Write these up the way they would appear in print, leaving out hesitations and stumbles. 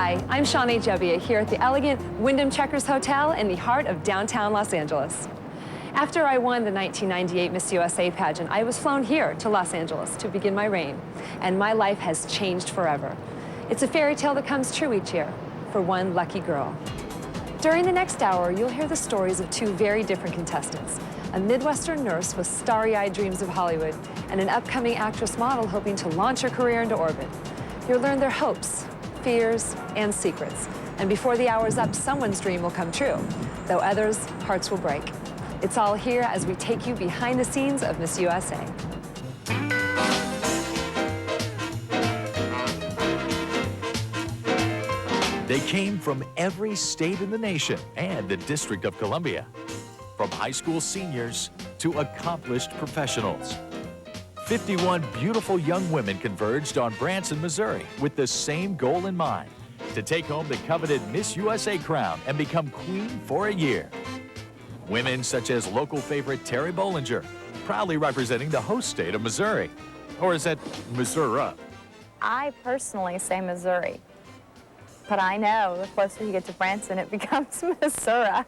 Hi, I'm Shawnee Jebbia here at the elegant Wyndham Checkers Hotel in the heart of downtown Los Angeles. After I won the 1998 Miss USA pageant, I was flown here to Los Angeles to begin my reign, and my life has changed forever. It's a fairy tale that comes true each year for one lucky girl. During the next hour, you'll hear the stories of two very different contestants, a Midwestern nurse with starry-eyed dreams of Hollywood, and an upcoming actress model hoping to launch her career into orbit. You'll learn their hopes, fears, and secrets. And before the hour's up, someone's dream will come true, though others' hearts will break. It's all here as we take you behind the scenes of Miss USA. They came from every state in the nation and the District of Columbia, from high school seniors to accomplished professionals. 51 beautiful young women converged on Branson, Missouri with the same goal in mind, to take home the coveted Miss USA crown and become queen for a year. Women such as local favorite Terry Bollinger, proudly representing the host state of Missouri. Or is that Missouri? I personally say Missouri, but I know the closer you get to Branson, it becomes Missouri.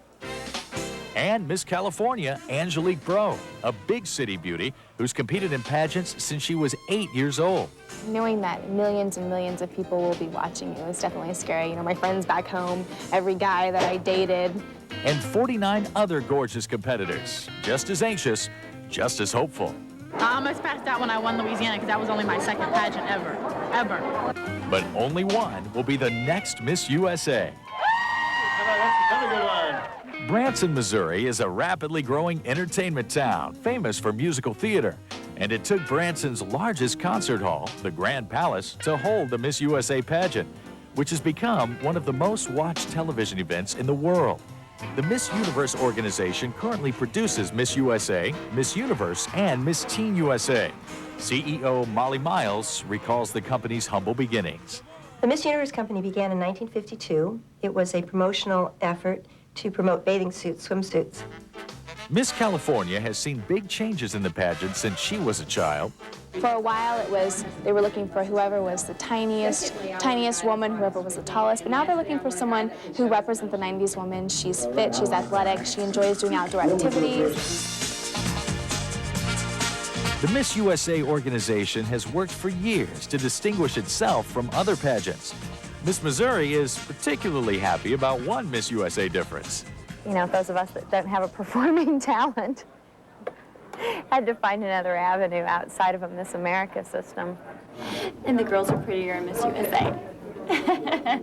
And Miss California, Angelique Bro, a big city beauty who's competed in pageants since she was 8 years old. Knowing that millions and millions of people will be watching you is definitely scary. You know, my friends back home, every guy that I dated. And 49 other gorgeous competitors, just as anxious, just as hopeful. I almost passed out when I won Louisiana because that was only my second pageant ever. But only one will be the next Miss USA. That's another good one. Branson, Missouri is a rapidly growing entertainment town, famous for musical theater. And it took Branson's largest concert hall, the Grand Palace, to hold the Miss USA pageant, which has become one of the most watched television events in the world. The Miss Universe organization currently produces Miss USA, Miss Universe, and Miss Teen USA. CEO Molly Miles recalls the company's humble beginnings. The Miss Universe Company began in 1952. It was a promotional effort to promote bathing suits, swimsuits. Miss California has seen big changes in the pageant since she was a child. For a while, they were looking for whoever was the tiniest woman, whoever was the tallest. But now they're looking for someone who represents the 90s woman. She's fit, she's athletic, she enjoys doing outdoor activities. The Miss USA organization has worked for years to distinguish itself from other pageants. Miss Missouri is particularly happy about one Miss USA difference. You know, those of us that don't have a performing talent had to find another avenue outside of a Miss America system. And the girls are prettier in Miss USA. I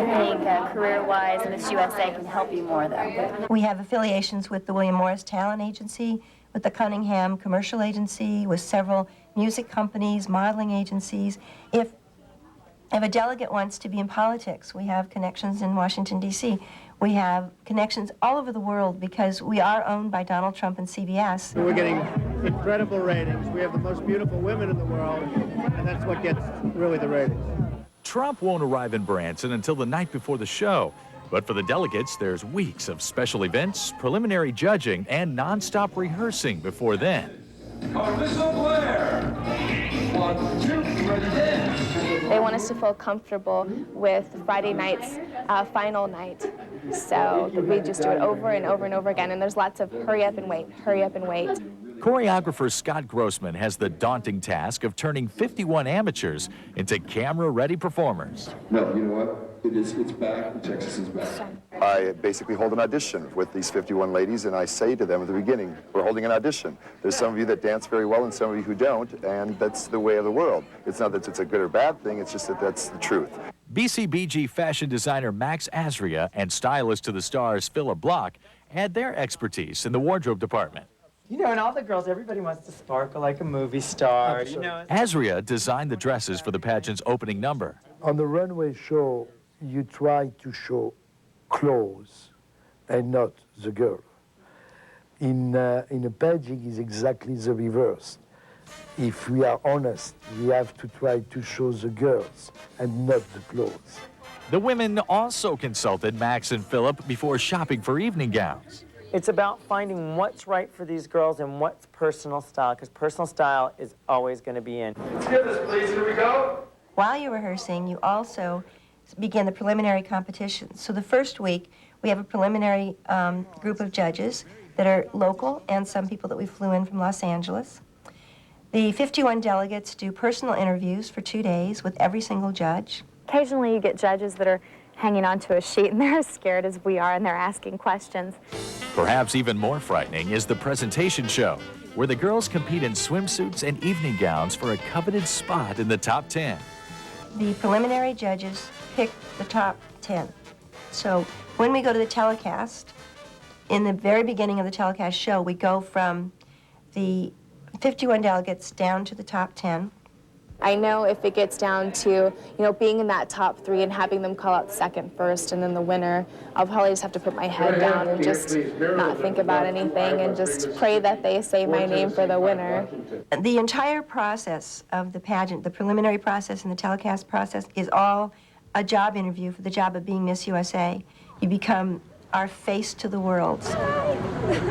think career-wise, Miss USA can help you more, though. We have affiliations with the William Morris Talent Agency, with the Cunningham Commercial Agency, with several music companies, modeling agencies. If a delegate wants to be in politics, we have connections in Washington, D.C. We have connections all over the world because we are owned by Donald Trump and CBS. We're getting incredible ratings. We have the most beautiful women in the world, and that's what gets really the ratings. Trump won't arrive in Branson until the night before the show. But for the delegates, there's weeks of special events, preliminary judging, and nonstop rehearsing before then. Carissa Blair. 1, 2, ready, dance. They want us to feel comfortable with Friday night's final night. So we just do it over and over and over again, and there's lots of hurry up and wait, hurry up and wait. Choreographer Scott Grossman has the daunting task of turning 51 amateurs into camera-ready performers. No, you know what? It's back. Texas is back. I basically hold an audition with these 51 ladies, and I say to them at the beginning, we're holding an audition. There's some of you that dance very well and some of you who don't, and that's the way of the world. It's not that it's a good or bad thing, it's just that that's the truth. BCBG fashion designer Max Azria and stylist to the stars Philip Block add their expertise in the wardrobe department. You know, and all the girls, everybody wants to sparkle like a movie star, you know. Azria designed the dresses for the pageant's opening number. On the runway show, you try to show clothes and not the girl. In a pageant, it's exactly the reverse. If we are honest, we have to try to show the girls and not the clothes. The women also consulted Max and Philip before shopping for evening gowns. It's about finding what's right for these girls and what's personal style, because personal style is always going to be in. Let's get this, please. Here we go. While you're rehearsing, you also begin the preliminary competitions. So the first week, we have a preliminary group of judges that are local and some people that we flew in from Los Angeles. The 51 delegates do personal interviews for 2 days with every single judge. Occasionally you get judges that are hanging onto a sheet and they're as scared as we are and they're asking questions. Perhaps even more frightening is the presentation show, where the girls compete in swimsuits and evening gowns for a coveted spot in the top 10. The preliminary judges pick the top 10. So when we go to the telecast, in the very beginning of the telecast show, we go from the 51 delegates down to the top 10. I know if it gets down to, being in that top 3 and having them call out second, first, and then the winner, I'll probably just have to put my head down and just not think about anything and just pray that they say my name for the winner. The entire process of the pageant, the preliminary process and the telecast process, is all a job interview for the job of being Miss USA. You become our face to the world.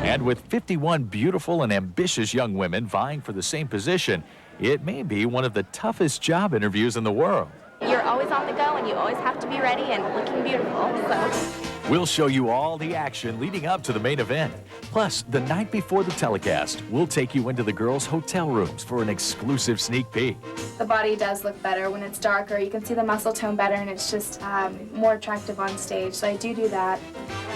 And with 51 beautiful and ambitious young women vying for the same position, it may be one of the toughest job interviews in the world. You're always on the go and you always have to be ready and looking beautiful, so. We'll show you all the action leading up to the main event. Plus, the night before the telecast, we'll take you into the girls' hotel rooms for an exclusive sneak peek. The body does look better when it's darker. You can see the muscle tone better and it's just more attractive on stage, so I do that.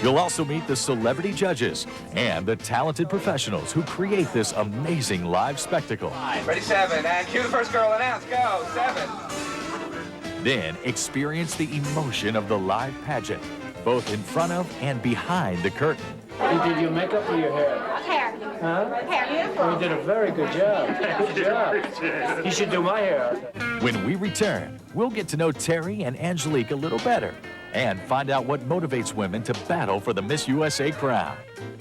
You'll also meet the celebrity judges and the talented professionals who create this amazing live spectacle. Ready, 7, and cue the first girl announce. Go, 7. Then experience the emotion of the live pageant, both in front of and behind the curtain. You did your makeup or your hair? Hair. Huh? Hair. Oh, you did a very good job. Good job. You should do my hair. When we return, we'll get to know Terry and Angelique a little better and find out what motivates women to battle for the Miss USA crown.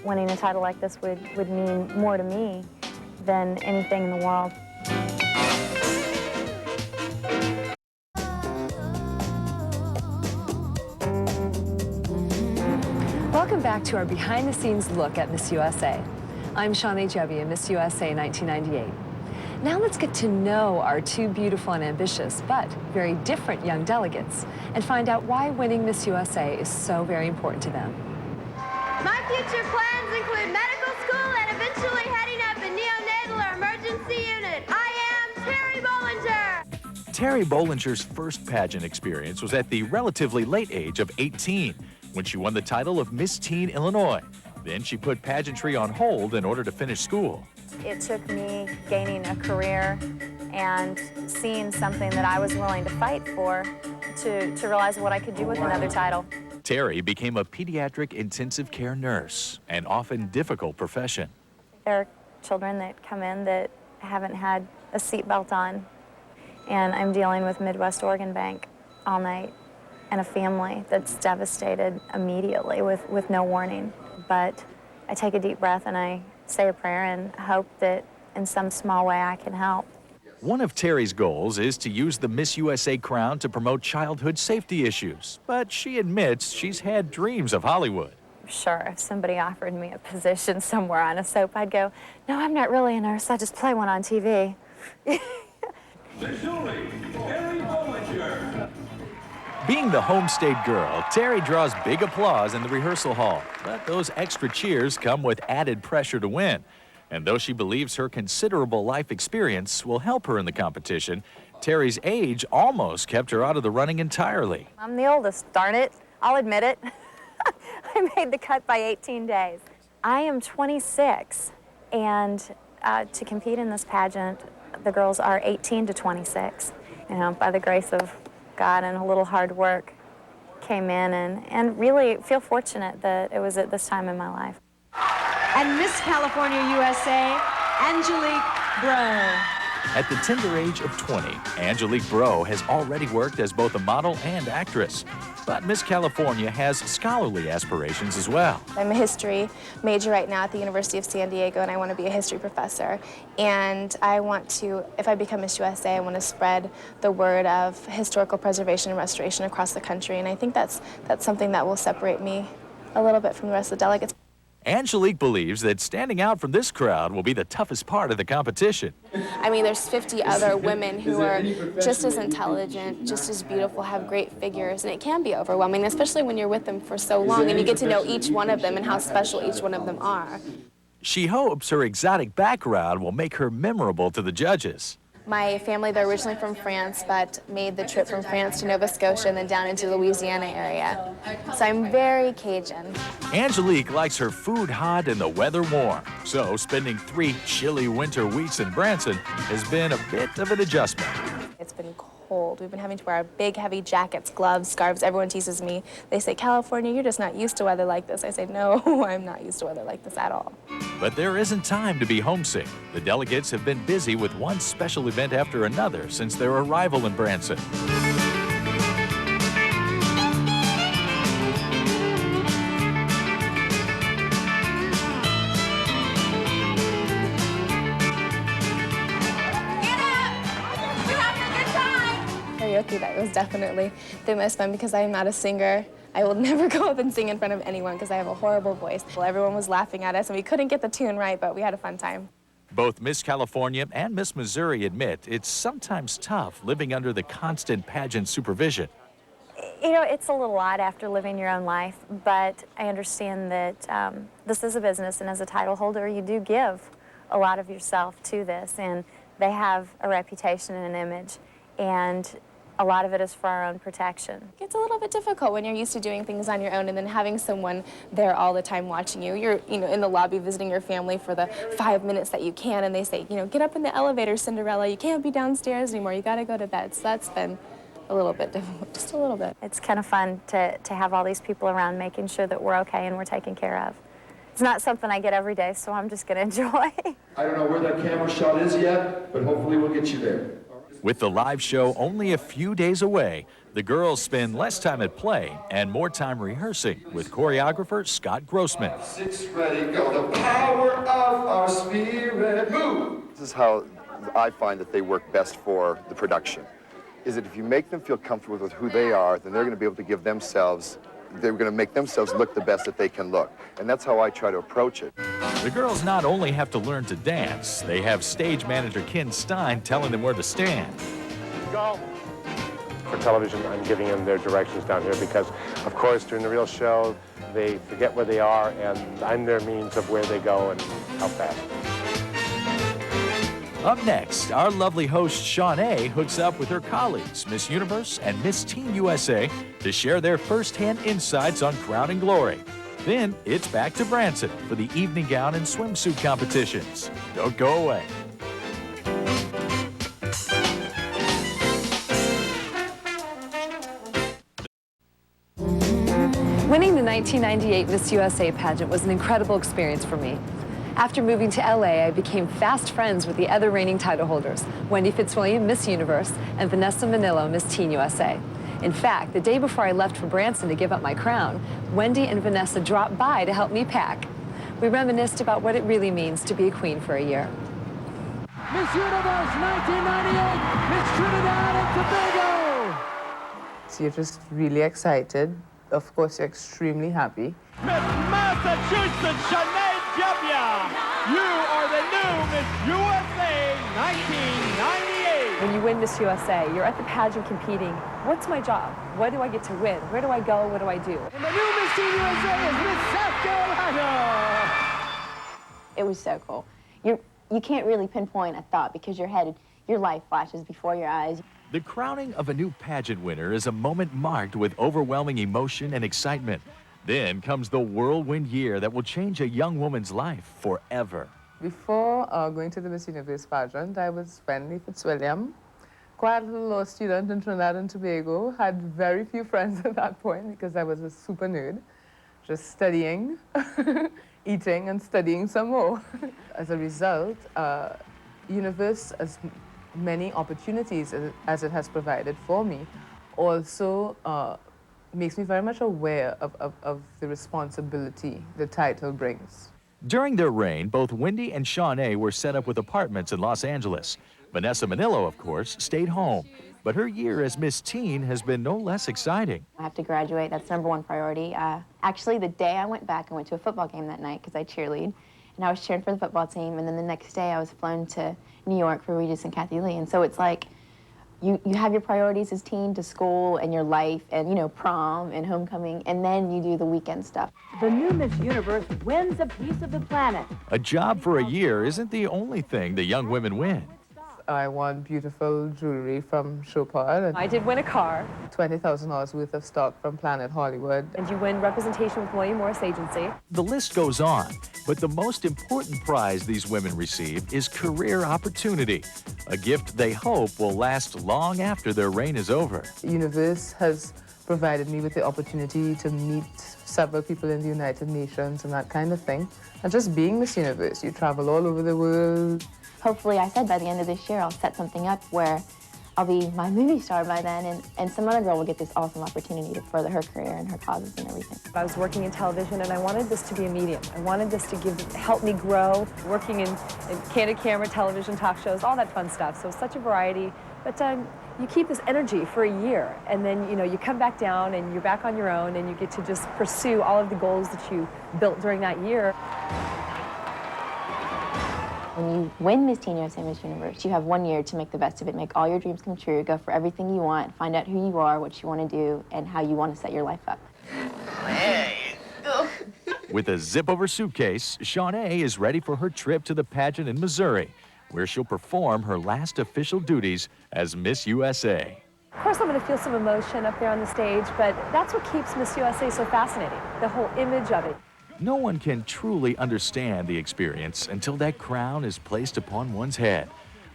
Winning a title like this would mean more to me than anything in the world. Welcome back to our behind-the-scenes look at Miss USA. I'm Shawnee Jebbia, Miss USA 1998. Now let's get to know our 2 beautiful and ambitious, but very different young delegates, and find out why winning Miss USA is so very important to them. My future plans include medical school and eventually heading up a neonatal or emergency unit. I am Terry Bollinger. Terry Bollinger's first pageant experience was at the relatively late age of 18, when she won the title of Miss Teen Illinois. Then she put pageantry on hold in order to finish school. It took me gaining a career and seeing something that I was willing to fight for to realize what I could do with another title. Terry became a pediatric intensive care nurse, an often difficult profession. There are children that come in that haven't had a seatbelt on, and I'm dealing with Midwest Organ Bank all night and a family that's devastated immediately with no warning. But I take a deep breath and I say a prayer and hope that in some small way I can help. One of Terry's goals is to use the Miss USA crown to promote childhood safety issues, but she admits she's had dreams of Hollywood. Sure, if somebody offered me a position somewhere on a soap, I'd go, no, I'm not really a nurse, I just play one on TV. Being the home state girl, Terry draws big applause in the rehearsal hall, but those extra cheers come with added pressure to win. And though she believes her considerable life experience will help her in the competition, Terry's age almost kept her out of the running entirely. I'm the oldest, darn it. I'll admit it. I made the cut by 18 days. I am 26, and to compete in this pageant, the girls are 18 to 26. You know, by the grace of God and a little hard work, came in and really feel fortunate that it was at this time in my life. And Miss California USA, Angelique Breaux. At the tender age of 20, Angelique Breaux has already worked as both a model and actress. But Miss California has scholarly aspirations as well. I'm a history major right now at the University of San Diego, and I want to be a history professor. And I want to, if I become Miss USA, I want to spread the word of historical preservation and restoration across the country. And I think that's something that will separate me a little bit from the rest of the delegates. Angelique believes that standing out from this crowd will be the toughest part of the competition. I mean, there's 50 other women who are just as intelligent, just as beautiful, have great figures, and it can be overwhelming, especially when you're with them for so long and you get to know each one of them and how special each one of them are. She hopes her exotic background will make her memorable to the judges. My family, they're originally from France, but made the trip from France to Nova Scotia and then down into the Louisiana area. So I'm very Cajun. Angelique likes her food hot and the weather warm, so spending 3 chilly winter weeks in Branson has been a bit of an adjustment. It's been cold. We've been having to wear big, heavy jackets, gloves, scarves. Everyone teases me. They say, California, you're just not used to weather like this. I say, no, I'm not used to weather like this at all. But there isn't time to be homesick. The delegates have been busy with one special event after another since their arrival in Branson. Karaoke, that was definitely the most fun because I am not a singer. I will never go up and sing in front of anyone because I have a horrible voice. Well, everyone was laughing at us and we couldn't get the tune right, but we had a fun time. Both Miss California and Miss Missouri admit it's sometimes tough living under the constant pageant supervision. You know, it's a little odd after living your own life, but I understand that this is a business, and as a title holder, you do give a lot of yourself to this, and they have a reputation and an image, and a lot of it is for our own protection. It's a little bit difficult when you're used to doing things on your own and then having someone there all the time watching you. You're, in the lobby visiting your family for the 5 minutes that you can, and they say, get up in the elevator, Cinderella. You can't be downstairs anymore. You got to go to bed. So that's been a little bit difficult, just a little bit. It's kind of fun to have all these people around making sure that we're okay and we're taken care of. It's not something I get every day, so I'm just going to enjoy. I don't know where that camera shot is yet, but hopefully we'll get you there. With the live show only a few days away, the girls spend less time at play and more time rehearsing with choreographer Scott Grossman. 6, ready, go. The power of our spirit. Move! This is how I find that they work best for the production, is that if you make them feel comfortable with who they are, then they're going to be able to give themselves, they're going to make themselves look the best that they can look. And that's how I try to approach it. The girls not only have to learn to dance, they have stage manager Ken Stein telling them where to stand. Go. For television, I'm giving them their directions down here because, of course, during the real show, they forget where they are, and I'm their means of where they go and how fast. Up next, our lovely host Shawnee hooks up with her colleagues, Miss Universe and Miss Teen USA, to share their first-hand insights on Crown and Glory. Then it's back to Branson for the evening gown and swimsuit competitions. Don't go away. Winning the 1998 Miss USA pageant was an incredible experience for me. After moving to LA, I became fast friends with the other reigning title holders, Wendy Fitzwilliam, Miss Universe, and Vanessa Minnillo, Miss Teen USA. In fact, the day before I left for Branson to give up my crown, Wendy and Vanessa dropped by to help me pack. We reminisced about what it really means to be a queen for a year. Miss Universe 1998, Miss Trinidad and Tobago! So you're just really excited. Of course, you're extremely happy. Miss Massachusetts, Sinead Gebbia! You are the new Miss USA 1998! When you win Miss USA, you're at the pageant competing. What's my job? What do I get to win? Where do I go? What do I do? And the new Miss Teen USA is Miss South Carolina! It was so cool. You can't really pinpoint a thought because your life flashes before your eyes. The crowning of a new pageant winner is a moment marked with overwhelming emotion and excitement. Then comes the whirlwind year that will change a young woman's life forever. Before going to the Miss Universe pageant, I was Wendy Fitzwilliam, quite a little law student in Trinidad and Tobago, had very few friends at that point because I was a super nerd, just studying, eating and studying some more. As a result, Universe has many opportunities as it has provided for me, also makes me very much aware of the responsibility the title brings. During their reign, both Wendy and Shawnee were set up with apartments in Los Angeles. Vanessa Minnillo, of course, stayed home. But her year as Miss Teen has been no less exciting. I have to graduate. That's #1 priority. Actually, the day I went back, I went to a football game that night because I cheerlead, and I was cheering for the football team. And then the next day, I was flown to New York for Regis and Kathy Lee. And so it's like you have your priorities as teen to school and your life and, you know, prom and homecoming, and then you do the weekend stuff. The new Miss Universe wins a piece of the planet. A job for a year isn't the only thing the young women win. I won beautiful jewelry from Chopard. I did win a car. $20,000 worth of stock from Planet Hollywood. And you win representation with William Morris Agency. The list goes on, but the most important prize these women receive is career opportunity, a gift they hope will last long after their reign is over. Universe has provided me with the opportunity to meet several people in the United Nations and that kind of thing. And just being Miss Universe, you travel all over the world. Hopefully, I said by the end of this year, I'll set something up where I'll be my movie star by then, and some other girl will get this awesome opportunity to further her career and her causes and everything. I was working in television, and I wanted this to be a medium. I wanted this to help me grow, working in candid camera, television, talk shows, all that fun stuff. So it's such a variety. But you keep this energy for a year, and then you come back down, and you're back on your own, and you get to just pursue all of the goals that you built during that year. When you win Miss Teen USA Miss Universe, you have 1 year to make the best of it, make all your dreams come true, go for everything you want, find out who you are, what you want to do, and how you want to set your life up. With a zip-over suitcase, Shawnee is ready for her trip to the pageant in Missouri, where she'll perform her last official duties as Miss USA. Of course, I'm going to feel some emotion up there on the stage, but that's what keeps Miss USA so fascinating, the whole image of it. No one can truly understand the experience until that crown is placed upon one's head.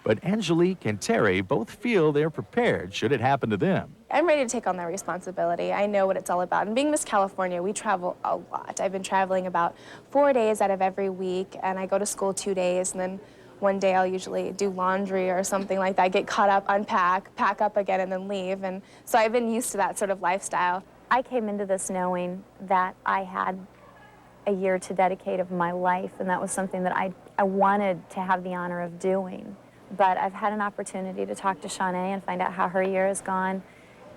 But Angelique and Terry both feel they're prepared should it happen to them. I'm ready to take on that responsibility. I know what it's all about. And being Miss California, we travel a lot. I've been traveling about 4 days out of every week, and I go to school 2 days, and then one day I'll usually do laundry or something like that, get caught up, unpack, pack up again, and then leave. And so I've been used to that sort of lifestyle. I came into this knowing that I had a year to dedicate of my life, and that was something that I wanted to have the honor of doing. But I've had an opportunity to talk to Shawnee and find out how her year has gone,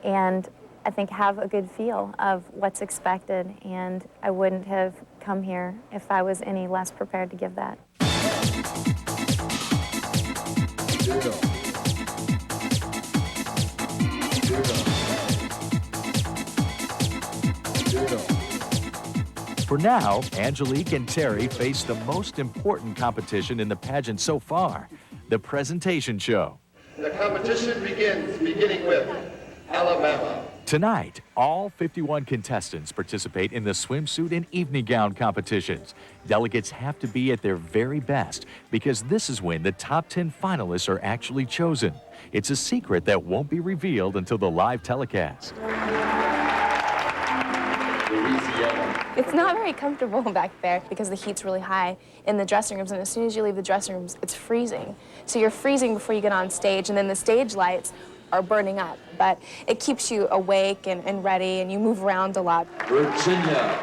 and I think have a good feel of what's expected, and I wouldn't have come here if I was any less prepared to give that. For now, Angelique and Terry face the most important competition in the pageant so far, the presentation show. The competition begins, beginning with Alabama. Tonight, all 51 contestants participate in the swimsuit and evening gown competitions. Delegates have to be at their very best because this is when the top 10 finalists are actually chosen. It's a secret that won't be revealed until the live telecast. It's not very comfortable back there because the heat's really high in the dressing rooms, and as soon as you leave the dressing rooms, it's freezing. So you're freezing before you get on stage, and then the stage lights are burning up. But it keeps you awake and ready, and you move around a lot. Virginia.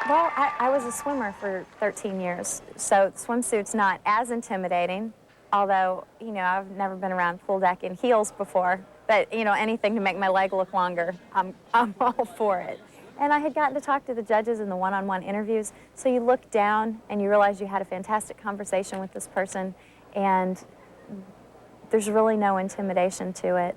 Well, I was a swimmer for 13 years, so swimsuit's not as intimidating, although, I've never been around full deck in heels before, but, anything to make my leg look longer, I'm all for it. And I had gotten to talk to the judges in the one-on-one interviews, so you look down and you realize you had a fantastic conversation with this person, and there's really no intimidation to it.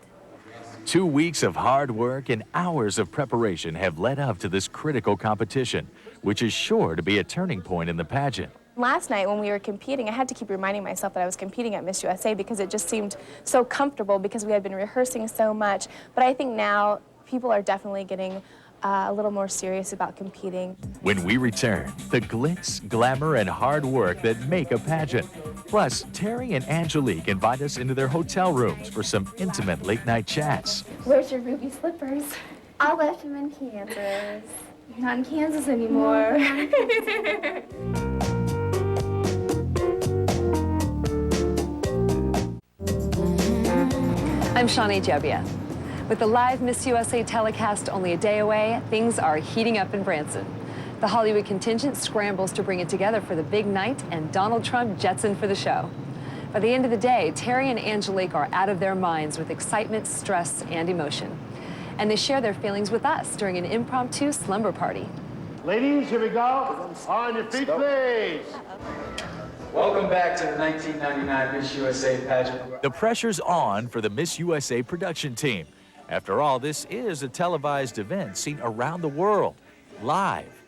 2 weeks of hard work and hours of preparation have led up to this critical competition, which is sure to be a turning point in the pageant. Last night when we were competing, I had to keep reminding myself that I was competing at Miss USA because it just seemed so comfortable because we had been rehearsing so much. But I think now people are definitely getting a little more serious about competing. When we return, the glitz, glamour, and hard work that make a pageant. Plus, Terry and Angelique invite us into their hotel rooms for some intimate late-night chats. Where's your ruby slippers? I left them in Kansas. You're not in Kansas anymore. I'm Shawnee Jebbia. With the live Miss USA telecast only a day away, things are heating up in Branson. The Hollywood contingent scrambles to bring it together for the big night, and Donald Trump jets in for the show. By the end of the day, Terry and Angelique are out of their minds with excitement, stress, and emotion. And they share their feelings with us during an impromptu slumber party. Ladies, here we go. On your feet, please. Welcome back to the 1999 Miss USA pageant. The pressure's on for the Miss USA production team. After all, this is a televised event seen around the world, live.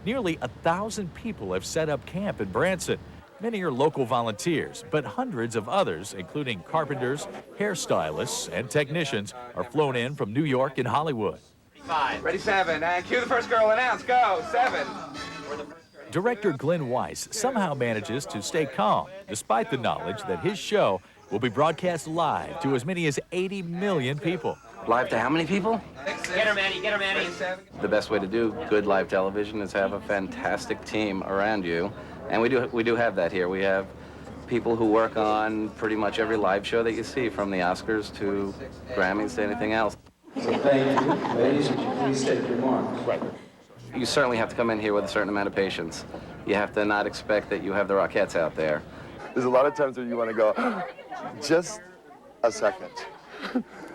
Nearly 1,000 people have set up camp in Branson. Many are local volunteers, but hundreds of others, including carpenters, hairstylists, and technicians, are flown in from New York and Hollywood. 5. Ready, 7, and cue the first girl announce. Go, 7. Director Glenn Weiss somehow manages to stay calm, despite the knowledge that his show will be broadcast live to as many as 80 million people. Live to how many people? Get her, Manny, get her, Manny. The best way to do good live television is have a fantastic team around you, and we do have that here. We have people who work on pretty much every live show that you see, from the Oscars to Grammys to anything else. So thank you. Ladies, would you please take your marks? Right. You certainly have to come in here with a certain amount of patience. You have to not expect that you have the Rockettes out there. There's a lot of times where you want to go, just a second.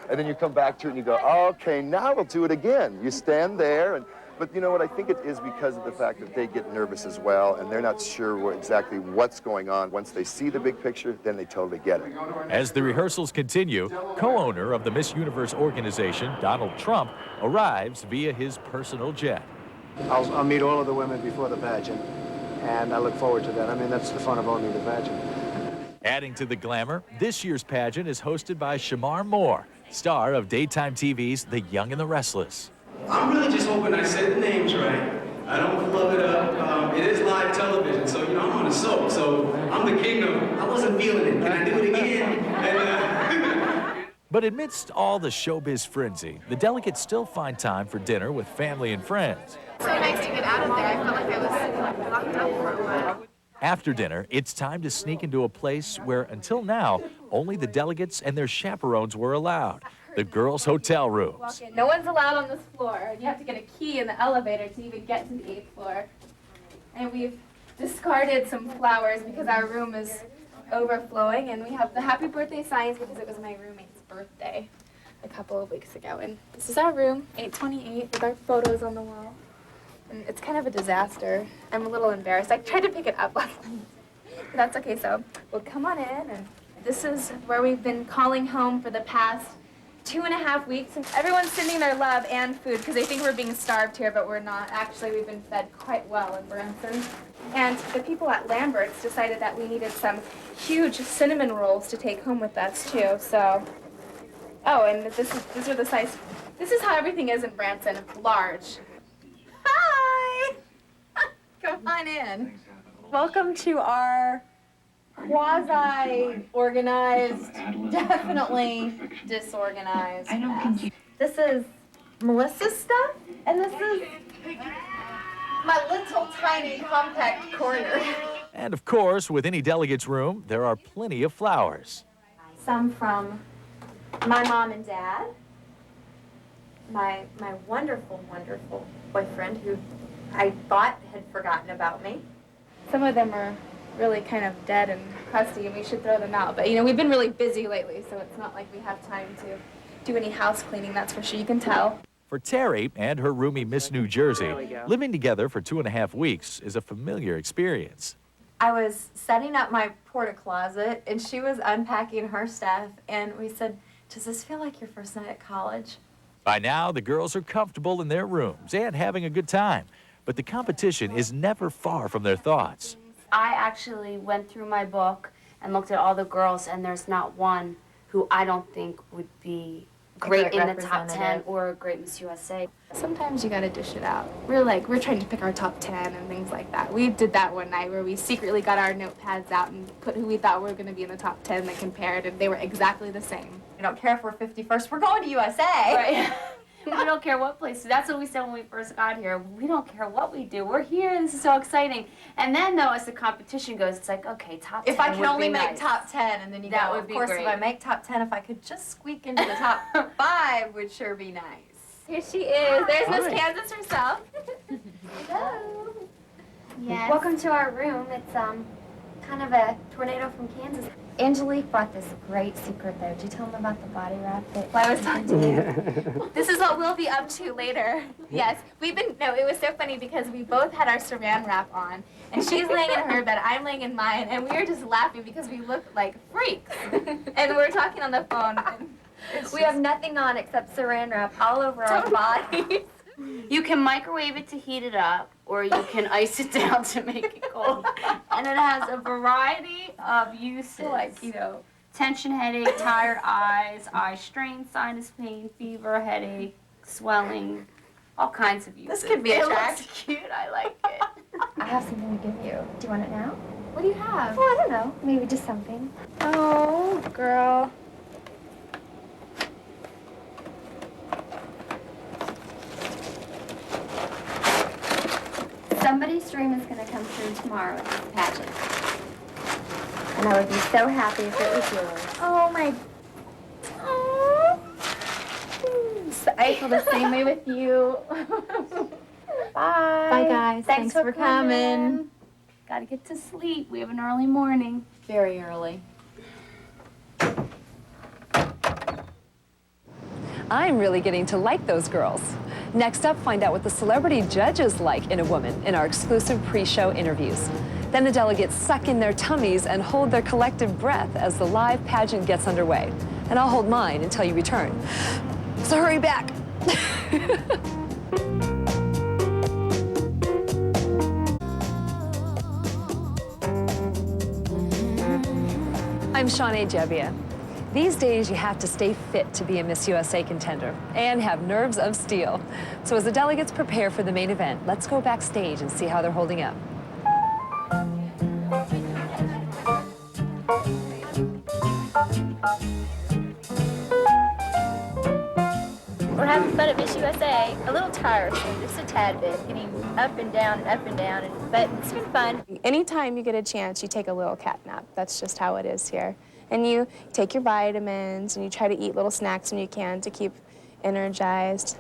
And then you come back to it and you go, okay, now we'll do it again. You stand there, but you know what? I think it is because of the fact that they get nervous as well, and they're not sure exactly what's going on. Once they see the big picture, then they totally get it. As the rehearsals continue, co-owner of the Miss Universe organization, Donald Trump, arrives via his personal jet. I'll meet all of the women before the pageant, and I look forward to that. I mean, that's the fun of owning the pageant. Adding to the glamour, this year's pageant is hosted by Shamar Moore, star of daytime TV's The Young and the Restless. I'm really just hoping I said the names right. I don't flub it up. It is live television, so, you know, I'm on a soap, so I'm the king of, I wasn't feeling it. Can I do it again? But amidst all the showbiz frenzy, the delegates still find time for dinner with family and friends. So nice to get out of there. I felt like I was locked up for a while. After dinner, it's time to sneak into a place where, until now, only the delegates and their chaperones were allowed, the girls' hotel rooms. No one's allowed on this floor. You have to get a key in the elevator to even get to the 8th floor. And we've discarded some flowers because our room is overflowing, and we have the happy birthday signs because it was my roommate's birthday a couple of weeks ago. And this is our room, 828, with our photos on the wall. And it's kind of a disaster. I'm a little embarrassed. I tried to pick it up last night. But that's okay, so we'll come on in, and this is where we've been calling home for the past 2.5 weeks. And everyone's sending their love and food because they think we're being starved here, but we're not. Actually, we've been fed quite well in Branson. And the people at Lambert's decided that we needed some huge cinnamon rolls to take home with us, too. So, oh, and these are the size. This is how everything is in Branson, large. Hi! Come on in. Welcome to our quasi-organized, definitely disorganized mess. This is Melissa's stuff, and this is my little tiny compact corner. And of course, with any delegate's room, there are plenty of flowers. Some from my mom and dad, my wonderful, wonderful boyfriend who I thought had forgotten about me. Some of them are really kind of dead and crusty, and we should throw them out. But, you know, we've been really busy lately, so it's not like we have time to do any house cleaning, that's for sure. You can tell. For Terry and her roomie, Miss New Jersey, living together for 2.5 weeks is a familiar experience. I was setting up my porta-closet, and she was unpacking her stuff, and we said, does this feel like your first night at college? By now, the girls are comfortable in their rooms and having a good time, but the competition is never far from their thoughts. I actually went through my book and looked at all the girls, and there's not one who I don't think would be great in the top 10 or a great Miss USA. Sometimes you gotta dish it out. We're trying to pick our top 10 and things like that. We did that one night where we secretly got our notepads out and put who we thought were gonna be in the top 10 and compared, and they were exactly the same. I don't care if we're 51st, we're going to USA. Right. We don't care what place. That's what we said when we first got here. We don't care what we do. We're here, and this is so exciting. And then, though, as the competition goes, it's like, okay, top 10 If I can only make nice. top 10, and then you that go, would of be course, great. if I make top 10, if I could just squeak into the top 5 would sure be nice. Here she is. There's Miss Kansas herself. Hello. Yes. Welcome to our room. It's kind of a tornado from Kansas. Angelique brought this great secret, though. Did you tell them about the body wrap that I was talking to you? This is what we'll be up to later. Yes, it was so funny because we both had our saran wrap on, and she's laying in her bed, I'm laying in mine, and we were just laughing because we looked like freaks. And we were talking on the phone. We have nothing on except saran wrap all over our bodies. You can microwave it to heat it up, or you can ice it down to make it cold. And it has a variety of uses. Like, tension headache, tired eyes, eye strain, sinus pain, fever, headache, swelling, all kinds of uses. This could be attractive. It looks cute. I like it. I have something to give you. Do you want it now? What do you have? Oh, I don't know. Maybe just something. Oh, girl. Somebody's dream is going to come true tomorrow at this pageant. And I would be so happy if it was yours. Oh, my. Oh. I feel the same way with you. Bye. Bye, guys. Thanks for coming. Gotta get to sleep. We have an early morning. Very early. I'm really getting to like those girls. Next up, find out what the celebrity judges like in a woman in our exclusive pre-show interviews. Then the delegates suck in their tummies and hold their collective breath as the live pageant gets underway. And I'll hold mine until you return. So hurry back. I'm Shawnee Jebbia. These days, you have to stay fit to be a Miss USA contender and have nerves of steel. So as the delegates prepare for the main event, let's go backstage and see how they're holding up. We're having fun at Miss USA. A little tiresome, just a tad bit, getting up and down, but it's been fun. Anytime you get a chance, you take a little cat nap. That's just how it is here. And you take your vitamins and you try to eat little snacks when you can to keep energized.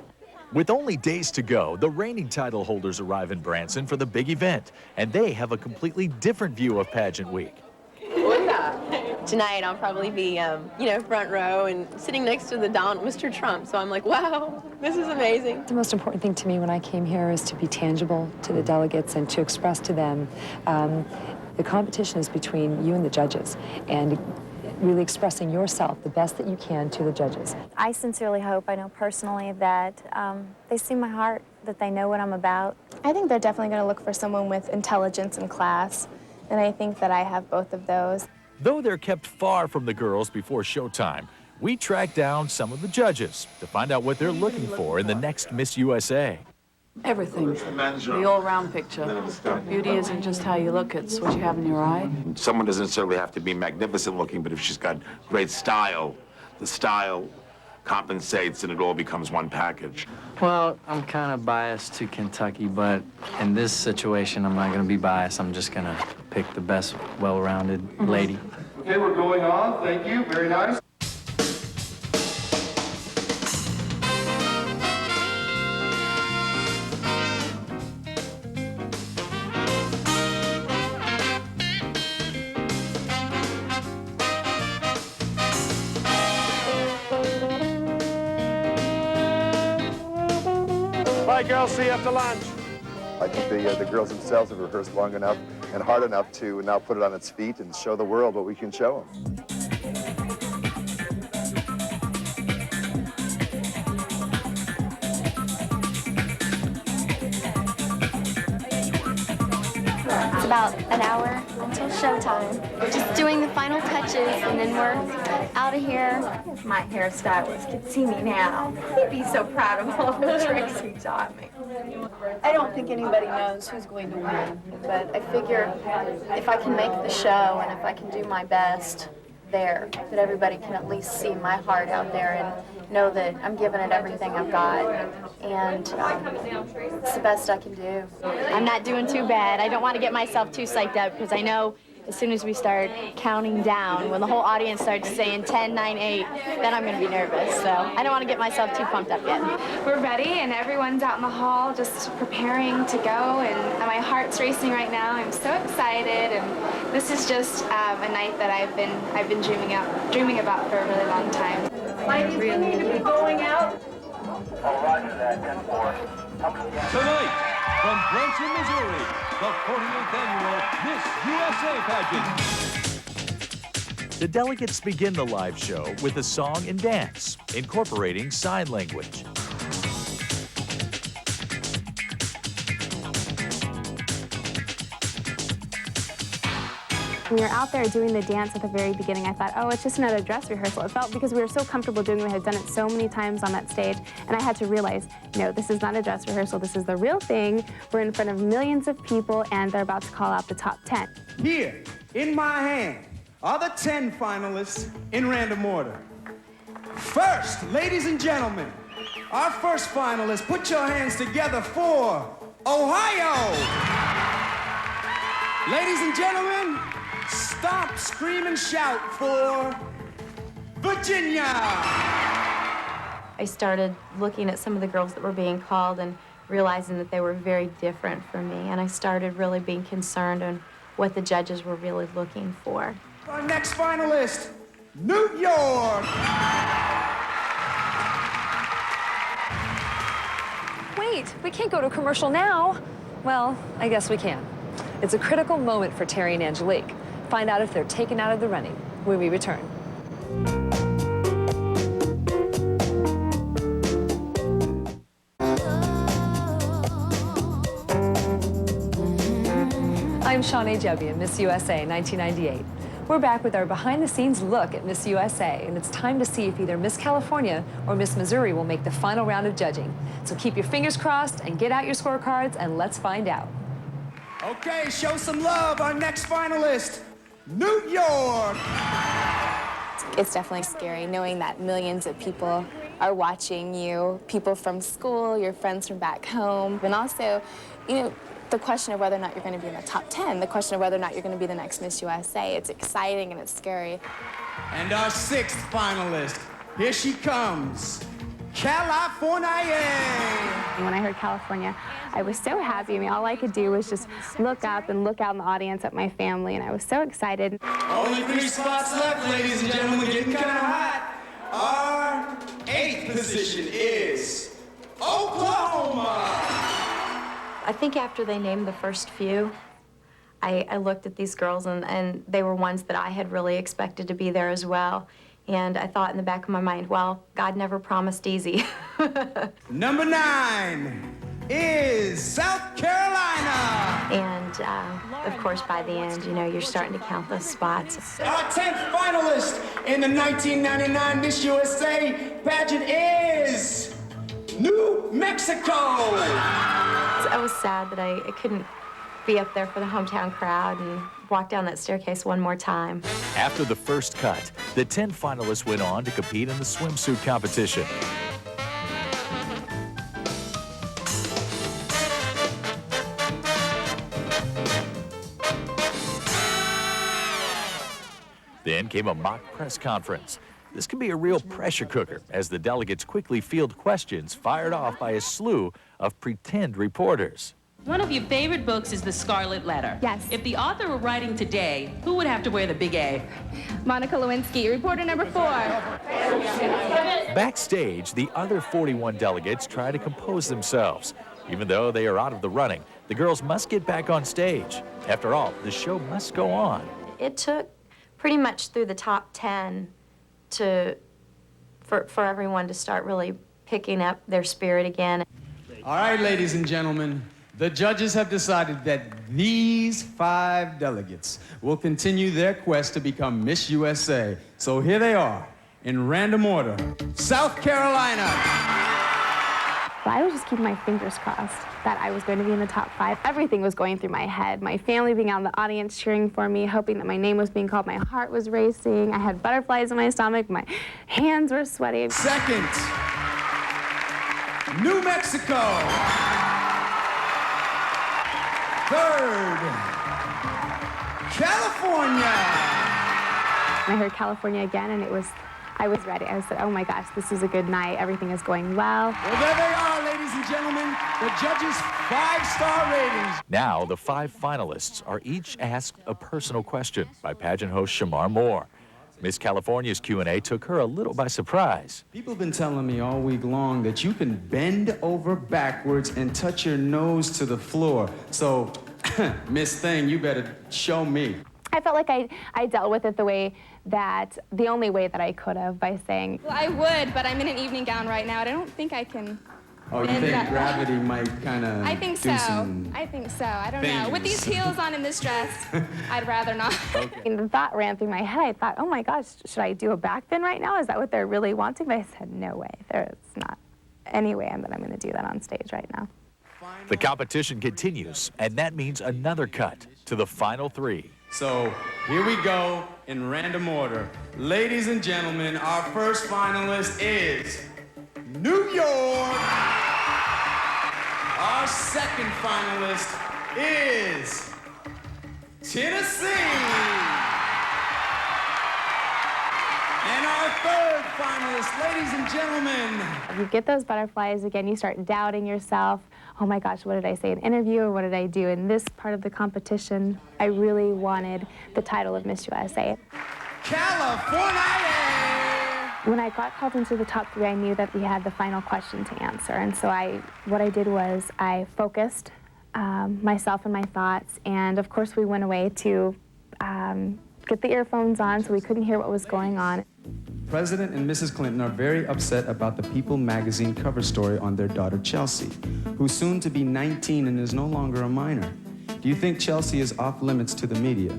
With only days to go, the reigning title holders arrive in Branson for the big event, and they have a completely different view of pageant week. Tonight I'll probably be, front row and sitting next to the Mr. Trump. So I'm like, wow, this is amazing. The most important thing to me when I came here is to be tangible to the delegates and to express to them the competition is between you and the judges, and really expressing yourself the best that you can to the judges. I sincerely hope, I know personally, that they see my heart, that they know what I'm about. I think they're definitely going to look for someone with intelligence and class, and I think that I have both of those. Though they're kept far from the girls before showtime, we track down some of the judges to find out what they're looking for in the next Miss USA. Everything. The all-round picture. Beauty isn't just how you look, it's what you have in your eye. Someone doesn't necessarily have to be magnificent looking, but if she's got great style, the style compensates and it all becomes one package. Well, I'm kind of biased to Kentucky, but in this situation, I'm not going to be biased. I'm just going to pick the best, well-rounded lady. Okay, we're going on. Thank you. Very nice. Bye, girls. See you after lunch. I think the girls themselves have rehearsed long enough and hard enough to now put it on its feet and show the world what we can show them. It's about an hour until showtime. We're just doing the final touches, and then we're out of here. If my hairstylist could see me now, he'd be so proud of all the tricks he taught me. I don't think anybody knows who's going to win, but I figure if I can make the show and if I can do my best there, that everybody can at least see my heart out there and know that I'm giving it everything I've got, and it's the best I can do. I'm not doing too bad. I don't want to get myself too psyched up because I know as soon as we start counting down, when the whole audience starts saying 10, 9, 8, then I'm going to be nervous. So I don't want to get myself too pumped up yet. We're ready, and everyone's out in the hall just preparing to go, and my heart's racing right now. I'm so excited, and this is just a night that I've been dreaming about for a really long time. Ladies, we need to be going out. Oh, roger that, 10-4. Tonight, from Branson, Missouri, the 48th annual Miss USA pageant. The delegates begin the live show with a song and dance, incorporating sign language. When we were out there doing the dance at the very beginning, I thought, oh, it's just another dress rehearsal. It felt, because we were so comfortable doing it, we had done it so many times on that stage, and I had to realize, no, this is not a dress rehearsal, this is the real thing. We're in front of millions of people, and they're about to call out the top 10. Here, in my hand, are the 10 finalists in random order. First, ladies and gentlemen, our first finalist, put your hands together for Ohio. Ladies and gentlemen, stomp, scream, and shout for Virginia. I started looking at some of the girls that were being called and realizing that they were very different from me, and I started really being concerned on what the judges were really looking for. Our next finalist, New York. Wait, we can't go to commercial now. Well, I guess we can. It's a critical moment for Terry and Angelique. Find out if they're taken out of the running when we return. I'm Shawnee Jebian, Miss USA 1998. We're back with our behind-the-scenes look at Miss USA, and it's time to see if either Miss California or Miss Missouri will make the final round of judging. So keep your fingers crossed and get out your scorecards, and let's find out. Okay, show some love. Our next finalist, New York. It's definitely scary knowing that millions of people are watching you, people from school, your friends from back home, and also, you know, the question of whether or not you're going to be in the top 10, the question of whether or not you're going to be the next Miss USA. It's exciting and it's scary. And our sixth finalist, here she comes, California. When I heard California, I was so happy. I mean, all I could do was just look up and look out in the audience at my family, and I was so excited. Only 3 spots left, ladies and gentlemen, getting kind of hot. Our 8th position is Oklahoma. I think after they named the first few, I looked at these girls, and they were ones that I had really expected to be there as well. And I thought in the back of my mind, well, God never promised easy. Number 9 is South Carolina. And of course, by the end, you know, you're starting to count those spots. Our 10th finalist in the 1999 Miss USA pageant is New Mexico. I was sad that I couldn't be up there for the hometown crowd and walk down that staircase one more time. After the first cut, the 10 finalists went on to compete in the swimsuit competition. Then came a mock press conference. This can be a real pressure cooker as the delegates quickly field questions fired off by a slew of pretend reporters. One of your favorite books is The Scarlet Letter. Yes. If the author were writing today, who would have to wear the big A? Monica Lewinsky, reporter number 4. Backstage, the other 41 delegates try to compose themselves. Even though they are out of the running, the girls must get back on stage. After all, the show must go on. It took pretty much through the top 10 for everyone to start really picking up their spirit again. All right, ladies and gentlemen, the judges have decided that these 5 delegates will continue their quest to become Miss USA. So here they are, in random order. South Carolina. But I was just keeping my fingers crossed that I was going to be in the top 5. Everything was going through my head. My family being out in the audience cheering for me, hoping that my name was being called. My heart was racing. I had butterflies in my stomach. My hands were sweaty. Second, New Mexico. Third, California. I heard California again, and I was ready. I said, oh my gosh, this is a good night. Everything is going well. Well, there they are, ladies and gentlemen, the judges' 5-star ratings. Now, the 5 finalists are each asked a personal question by pageant host Shamar Moore. Miss California's Q&A took her a little by surprise. People have been telling me all week long that you can bend over backwards and touch your nose to the floor. So, Miss Thing, you better show me. I felt like I dealt with it the only way that I could have, by saying, well, I would, but I'm in an evening gown right now, and I don't think I can. Oh, you think gravity might kind of I think so. I think so. I don't know. With these heels on in this dress, I'd rather not. Okay. And the thought ran through my head. I thought, oh my gosh, should I do a back bend right now? Is that what they're really wanting? But I said, no way. There's not any way that I'm going to do that on stage right now. The competition continues, and that means another cut to the final 3. So here we go in random order. Ladies and gentlemen, our first finalist is New York. Our second finalist is Tennessee. And our third finalist, ladies and gentlemen. You get those butterflies again, you start doubting yourself. Oh my gosh, what did I say in an interview, or what did I do in this part of the competition? I really wanted the title of Miss USA. California! When I got called into the top 3, I knew that we had the final question to answer. And so what I did was I focused myself and my thoughts. And of course, we went away to get the earphones on so we couldn't hear what was going on. President and Mrs. Clinton are very upset about the People magazine cover story on their daughter Chelsea, who's soon to be 19 and is no longer a minor. Do you think Chelsea is off limits to the media?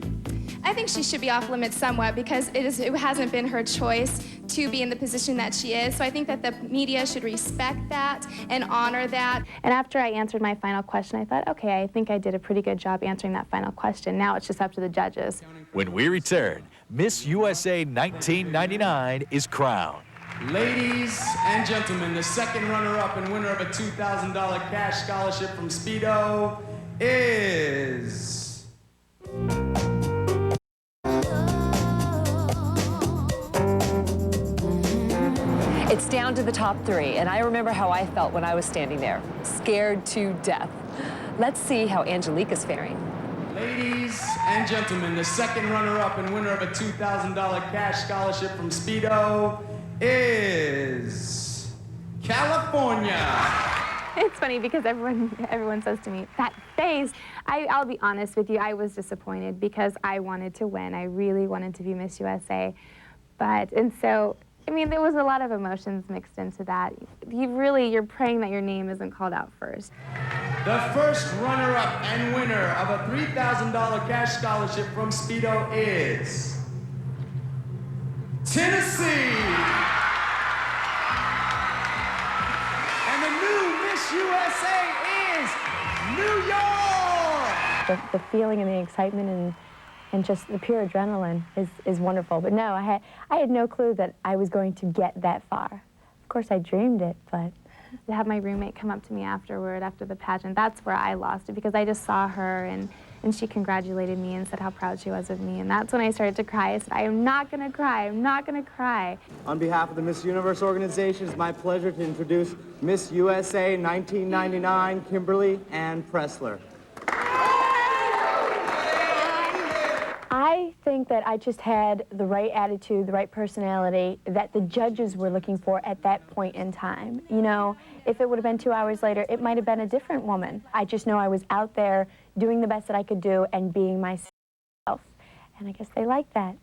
I think she should be off limits somewhat because it hasn't been her choice to be in the position that she is. So I think that the media should respect that and honor that. And after I answered my final question, I thought, okay, I think I did a pretty good job answering that final question. Now it's just up to the judges. When we return, Miss USA 1999 is crowned. Ladies and gentlemen, the second runner-up and winner of a $2,000 cash scholarship from Speedo is... It's down to the top 3, and I remember how I felt when I was standing there, scared to death. Let's see how Angelique is faring. Ladies and gentlemen, the second runner-up and winner of a $2,000 cash scholarship from Speedo is California. It's funny because everyone says to me, that face. I'll be honest with you, I was disappointed because I wanted to win. I really wanted to be Miss USA. And so, I mean, there was a lot of emotions mixed into that. You're praying that your name isn't called out first. The first runner-up and winner of a $3,000 cash scholarship from Speedo is Tennessee. And the new Miss USA is New York. The feeling and the excitement and just the pure adrenaline is wonderful. But no, I had no clue that I was going to get that far. Of course, I dreamed it, but... To have my roommate come up to me afterward, after the pageant, that's where I lost it, because I just saw her and she congratulated me and said how proud she was of me. And that's when I started to cry. I said, I am not going to cry. I'm not going to cry. On behalf of the Miss Universe organization, it's my pleasure to introduce Miss USA 1999, Kimberly Ann Pressler. I think that I just had the right attitude, the right personality that the judges were looking for at that point in time. You know, if it would have been 2 hours later, it might have been a different woman. I just know I was out there doing the best that I could do and being myself. And I guess they liked that.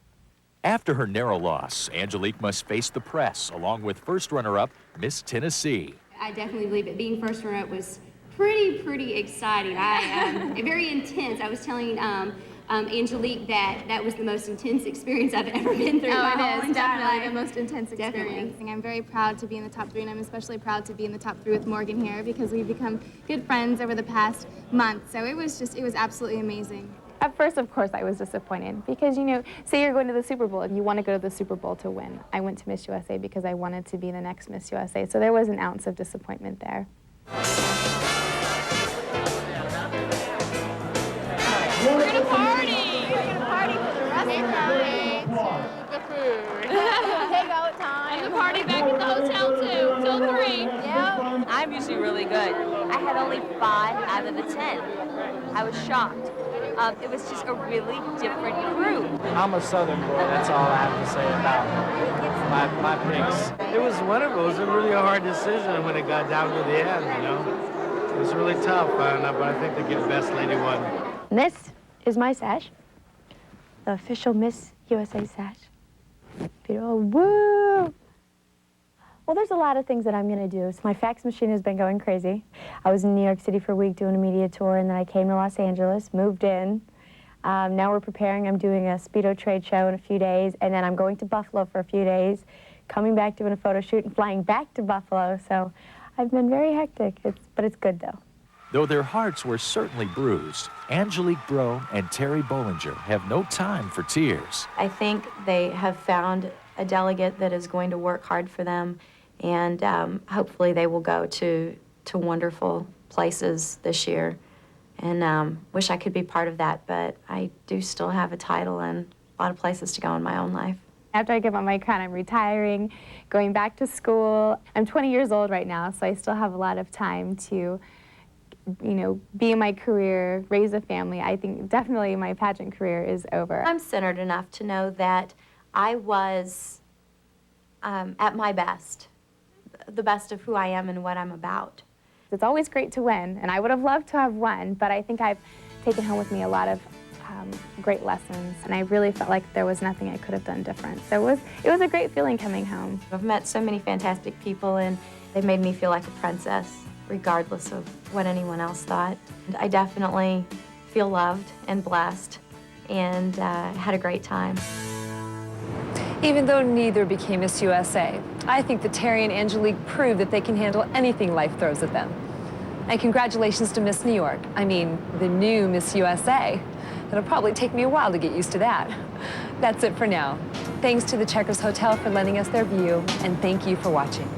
After her narrow loss, Angelique must face the press, along with first runner-up, Miss Tennessee. I definitely believe that being first runner-up was pretty exciting. Very intense. I was telling Angelique that was the most intense experience I've ever been through. Oh, my whole it is entire definitely life. the most intense experience. I'm very proud to be in the top 3, and I'm especially proud to be in the top 3 with Morgan here because we've become good friends over the past month. So it was absolutely amazing. At first, of course, I was disappointed because, you know, say you're going to the Super Bowl and you want to go to the Super Bowl to win. I went to Miss USA because I wanted to be the next Miss USA, so there was an ounce of disappointment there. We're gonna party! I'm usually really good. I had only 5 out of the 10. I was shocked. It was just a really different crew. I'm a Southern boy, that's all I have to say about my picks. It was wonderful. It was a really hard decision when it got down to the end, you know. It was really tough, but I think the best lady won. And this is my sash, the official Miss USA sash. Beautiful, woo! Well, there's a lot of things that I'm going to do. So my fax machine has been going crazy. I was in New York City for a week doing a media tour, and then I came to Los Angeles, moved in. Now we're preparing. I'm doing a Speedo trade show in a few days, and then I'm going to Buffalo for a few days, coming back doing a photo shoot, and flying back to Buffalo. So I've been very hectic, but it's good, though. Though their hearts were certainly bruised, Angelique Breaux and Terry Bollinger have no time for tears. I think they have found a delegate that is going to work hard for them, and hopefully they will go to wonderful places this year. And wish I could be part of that, but I do still have a title and a lot of places to go in my own life. After I give up my crown, I'm retiring, going back to school. I'm 20 years old right now, so I still have a lot of time to, you know, be in my career, raise a family. I think definitely my pageant career is over. I'm centered enough to know that I was at my best, the best of who I am and what I'm about. It's always great to win, and I would have loved to have won, but I think I've taken home with me a lot of great lessons, and I really felt like there was nothing I could have done different. So it was a great feeling coming home. I've met so many fantastic people, and they've made me feel like a princess, regardless of what anyone else thought. And I definitely feel loved and blessed, and had a great time. Even though neither became Miss USA, I think that Terry and Angelique proved that they can handle anything life throws at them. And congratulations to Miss New York. I mean, the new Miss USA. It'll probably take me a while to get used to that. That's it for now. Thanks to the Checkers Hotel for lending us their view, and thank you for watching.